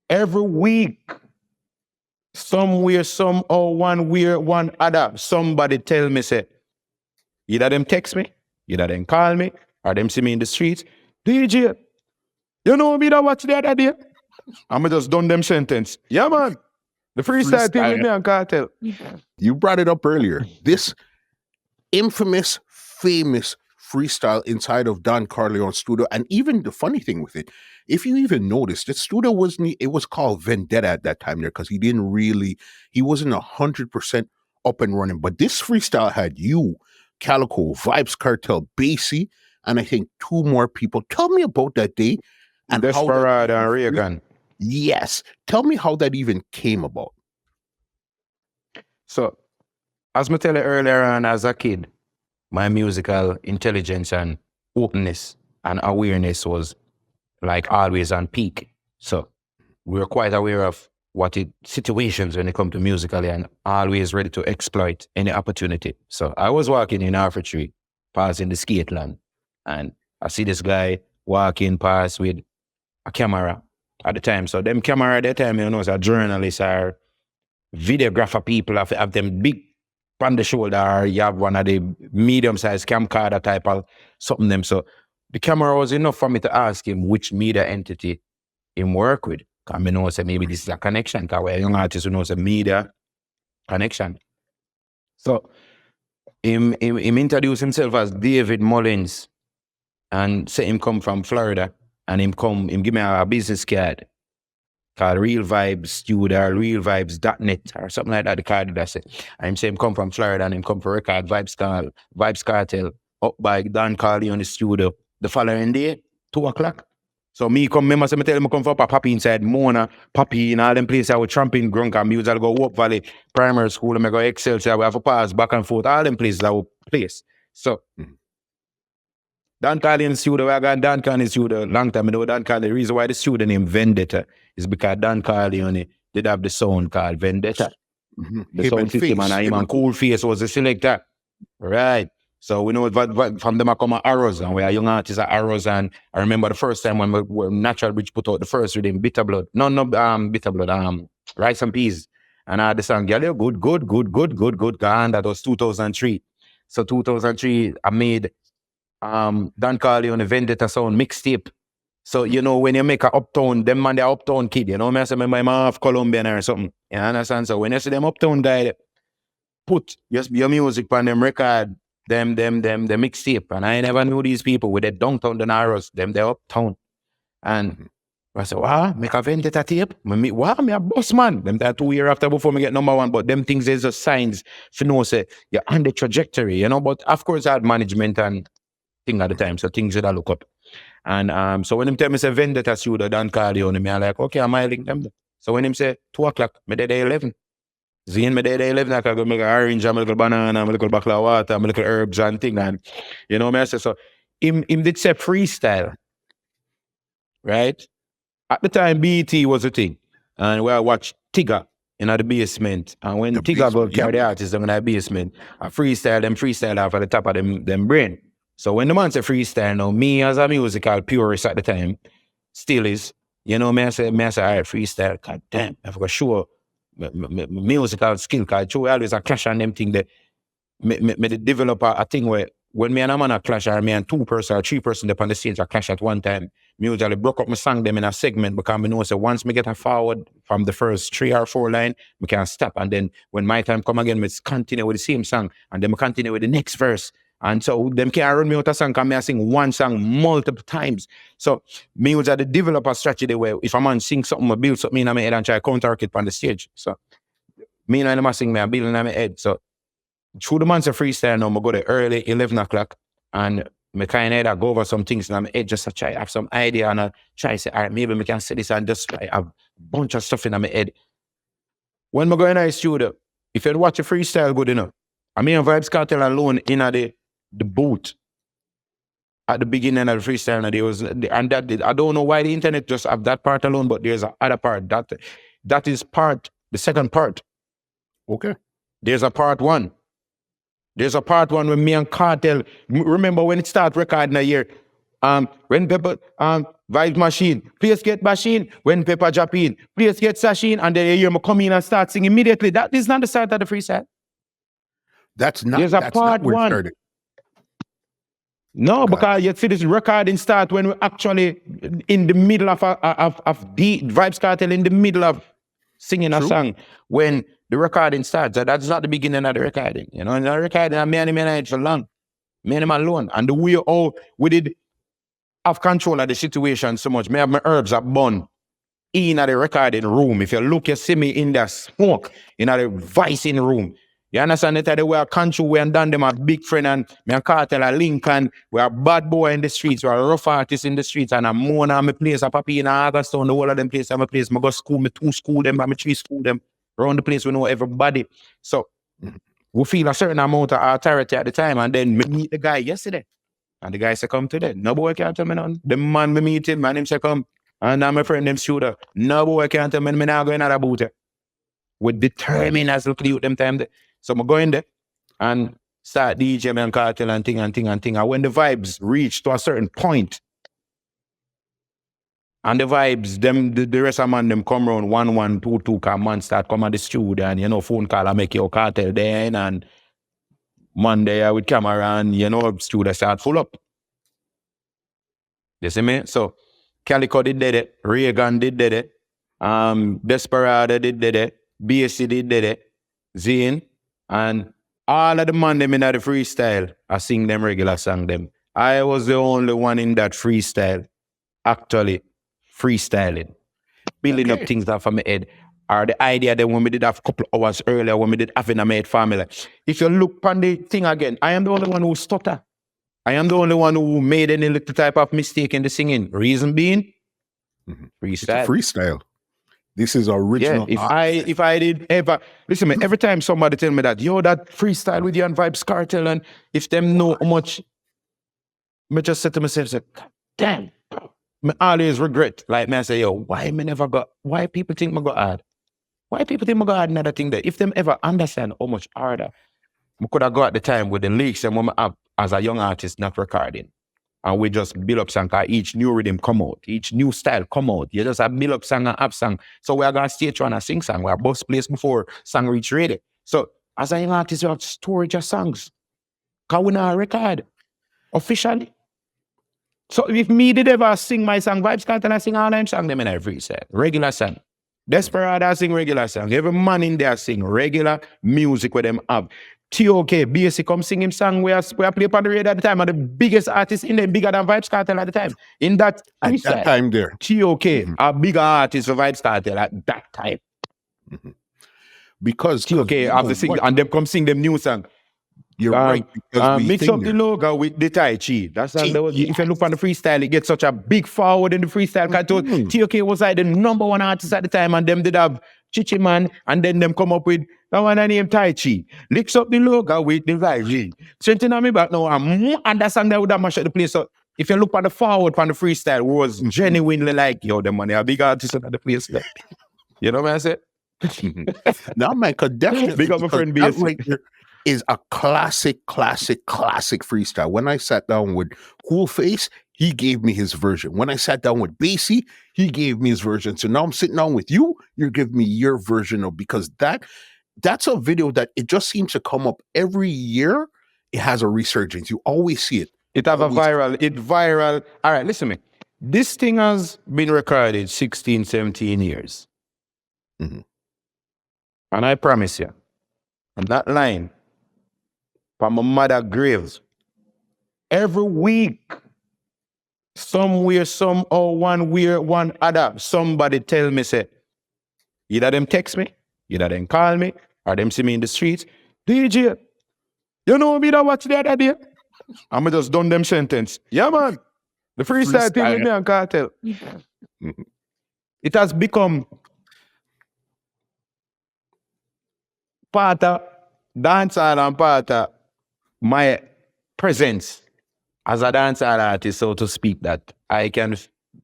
Every week, somewhere, somehow, one way, one other, somebody tell me, say, either them text me, either them call me, or them see me in the streets. DJ, you know me that watch the other day? I'm just done them sentence. Yeah, man. The freestyle thing with me and Cartel. You brought it up earlier. This infamous, famous freestyle inside of Don Corleone's studio. And even the funny thing with it, if you even notice, the studio it was called Vendetta at that time there because he wasn't 100% up and running. But this freestyle had you, Calico, Vybz Kartel, Basie, and I think two more people. Tell me about that day. And Desparado and Reagan. Yes. Tell me how that even came about. So, as I tell you earlier on, as a kid, my musical intelligence and openness and awareness was like always on peak. So we were quite aware of situations when it comes to musically and always ready to exploit any opportunity. So I was walking in Arfitry, passing the skate land, and I see this guy walking past with a camera at the time. So them camera at the time, you know, as a journalist or videographer people have them big on the shoulder, or you have one of the medium-sized camcorder type of something them. So the camera was enough for me to ask him which media entity him work with. Because I know say maybe this is a connection, because we're a young artist who knows a media connection. So him introduced himself as David Mullins and say him come from Florida, and him give me a business card called Real Vybz Studio or realvibes.net or something like that, the card that I said. And him say him come from Florida and him come for record Vybz Kartel up by Don Corleone studio the following day, 2:00. So me come, remember, so me tell him I come for Papi inside Mona, Papi in all them places I was tramping drunk and music. I go Hope Valley Primary School and I go Excel, so I have to pass back and forth, all them places I would place. So Don Corleone studio, I got Don Corleone studio long time. I know Don Corleone, the reason why the studio named Vendetta is because Don Corleone did have the sound called Vendetta. The sound system and him and Cool Face was the selector. Right. So we know from them I come at Arrows, and we are young artists at Arrows, and I remember the first time when Natural Bridge put out the first rhythm, Bitter Blood. Bitter Blood, Rice and Peas. And I had the song, yeah, good. And that was 2003. So 2003, I made Don Corleone Vendetta sound mixtape. So, you know, when you make a uptown, them man, they're uptown kid, you know, I remember I'm half Colombian or something. You understand? So when you see them uptown guy, put your music on them record, them mixtape. And I never knew these people with the downtown, the Narrows, them they uptown. And I said, wow, make a Vendetta tape? Me a boss man. Them that 2 years after before me get number one, but them things there's just signs for know say you're on the trajectory, you know. But of course I had management and thing at the time, so things that I look up. And so when him tell me say Vendetta Studio, Don Corleone, me I like, okay, I'm link them. So when him say 2:00, me there 11. Zine me there 11, I go make an orange, a little banana, a little baklava water, a little herbs and thing. And you know me I say, so him did say freestyle. Right? At the time BT was a thing. And we watched Tigger in the basement. And when Tigger go carry the artists in the basement, I freestyle off at the top of them brain. So when the man say freestyle now, me as a musical purist at the time, still is, you know, me I say, all right, freestyle, god damn, I forgot sure my musical skill, because I always a clash on them thing that me develop a thing where when me and a man a clash, or me and 2 person or 3 person up on the stage a clash at one time, me usually broke up my song them in a segment, because I know so once me get a forward from the first 3 or 4 line, me can stop, and then when my time come again, me continue with the same song, and then me continue with the next verse. And so them can't run me out a song because I sing one song multiple times. So me was at the develop a strategy where if a man sing something, I build something in my head and try to counter it on the stage. So me and I sing me, I build in my head. So through the months of freestyle now, I go there early, 11 o'clock, and I kind of go over some things in my head just to try have some idea, and I try to say, all right, maybe I can say this, and just I have a bunch of stuff in my head. When I go in the studio, if you watch a freestyle good enough, I mean Vybz Kartel alone in the booth at the beginning of the freestyle, and there was, and that I don't know why the internet just have that part alone, but there's another part that is the second part. Okay. There's a part 1. There's a part 1 with me and Kartel. Remember when it started recording a year, When Peppa Vybz machine, place get machine. When Peppa drop in, place get sashing, and then you hear me come in and start singing immediately. That is not the start of the freestyle. That's There's a not part where it one. started. No, Got because you see this recording start when we're actually in the middle of the Vybz Kartel in the middle of singing a True. song when the recording starts. That's not the beginning of the recording. You know, in the recording, I'm man for long. Me and him alone. And the way we did have control of the situation so much. Me have my herbs at bun in the recording room. If you look, you see me in the smoke, in the voicing room. You understand that the way I control, we and done them a big friend and me and Cartel a Lincoln. We are bad boy in the streets, we are rough artists in the streets, and I'm more on my place, a papi in August, on the whole of them place, I'm a place. I go school, me 2 school them, I'm 3 school them. Around the place, we know everybody. So we feel a certain amount of authority at the time, and then me meet the guy yesterday. And the guy said, come today. No boy can't tell me nothing. The man me meet him, and him say, come. And I'm my friend, them shooter. No boy can't tell me, me now going out of boot. We determined as look at them time there. So I'm going there and start DJ and Cartel and thing. And when the vibes reach to a certain point, and the vibes, them the rest of man, them come around 1 1 2 2, cause man start come at the studio and you know, phone call and make your Cartel there and Monday with camera and you know, studio start full up. You see me? So Calico did it, Reagan did it, Desparado did it, BSC did it, Zane, and all of the man them in the freestyle, I sing them regular song them. I was the only one in that freestyle, actually freestyling, building up things that from my head. Or the idea that when we did have a couple of hours earlier, when we did having a made family. If you look on the thing again, I am the only one who stutter. I am the only one who made any little type of mistake in the singing. Reason being, freestyle. It's a freestyle. This is original. Yeah, if I did ever listen, man, every time somebody tell me that, yo, that freestyle with you and Vybz Kartel, and if them know how much, me just say to myself, say, God damn, me always regret. Like me, I say, yo, why people think me got hard? Why people think me got hard another thing that if them ever understand how much harder, I could have got at the time with the lyrics and when I have as a young artist not recording. And we just build up song, each new rhythm come out, each new style come out. You just have build up song and up song. So we are going to stay trying to sing song. We are bus place before song reach ready. So as a young artist, you have storage of songs. Because we not record officially. So if me did ever sing my song, Vybz Kartel, I sing all them song them in every set. Regular song. Desparado, I sing regular song. Every man in there sing regular music with them up. TOK, BSC come sing him song we are play upon the radio at the time, and the biggest artist in there, bigger than Vybz Kartel at the time. In that time there. TOK, a bigger artist for Vybz Kartel at that time. Because TOK have to sing, and them come sing them new song. You're right. Because we mix up the logo with the Tai Chi. That's if you look on the freestyle, it gets such a big forward in the freestyle. TOK was like the #1 artist at the time, and them did have Chichi Man, and then them come up with that one named Tai Chi. Licks up the logo with the vibe. Strengthen on me back now, and that song that would have mashed up the place. So if you look on the forward on the freestyle, was genuinely like, yo, the money a big artist at the place. You know what I said? Now, man, could definitely big up my friend BS. Right there is a classic freestyle. When I sat down with Cool Face, he gave me his version. When I sat down with Basie, he gave me his version. So now I'm sitting down with you, you're giving me your version of, because that's a video that it just seems to come up every year. It has a resurgence. You always see it. It have a viral. All right, listen to me. This thing has been recorded 16, 17 years. Mm-hmm. And I promise you, I'm not lying, from my mother graves, every week, somewhere, somehow, one way, one other, somebody tell me, say, either them text me, either them call me, or them see me in the streets, DJ, you know me that watch the other day? I'm just done them sentence. Yeah, man. The freestyle thing with me and Cartel. Mm-hmm. It has become part of dancehall and part of my presence as a dancehall artist, so to speak, that I can,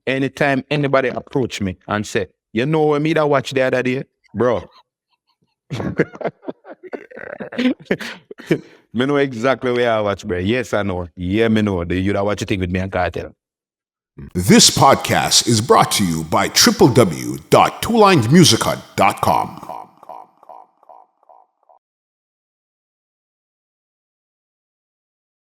anytime anybody approach me and say, you know me that watch the other day? Bro. Me know exactly where I watch, bro. Yes, I know. Yeah, me know. You that watch a thing with me and Cartel. This podcast is brought to you by www.twolinedmusica.com.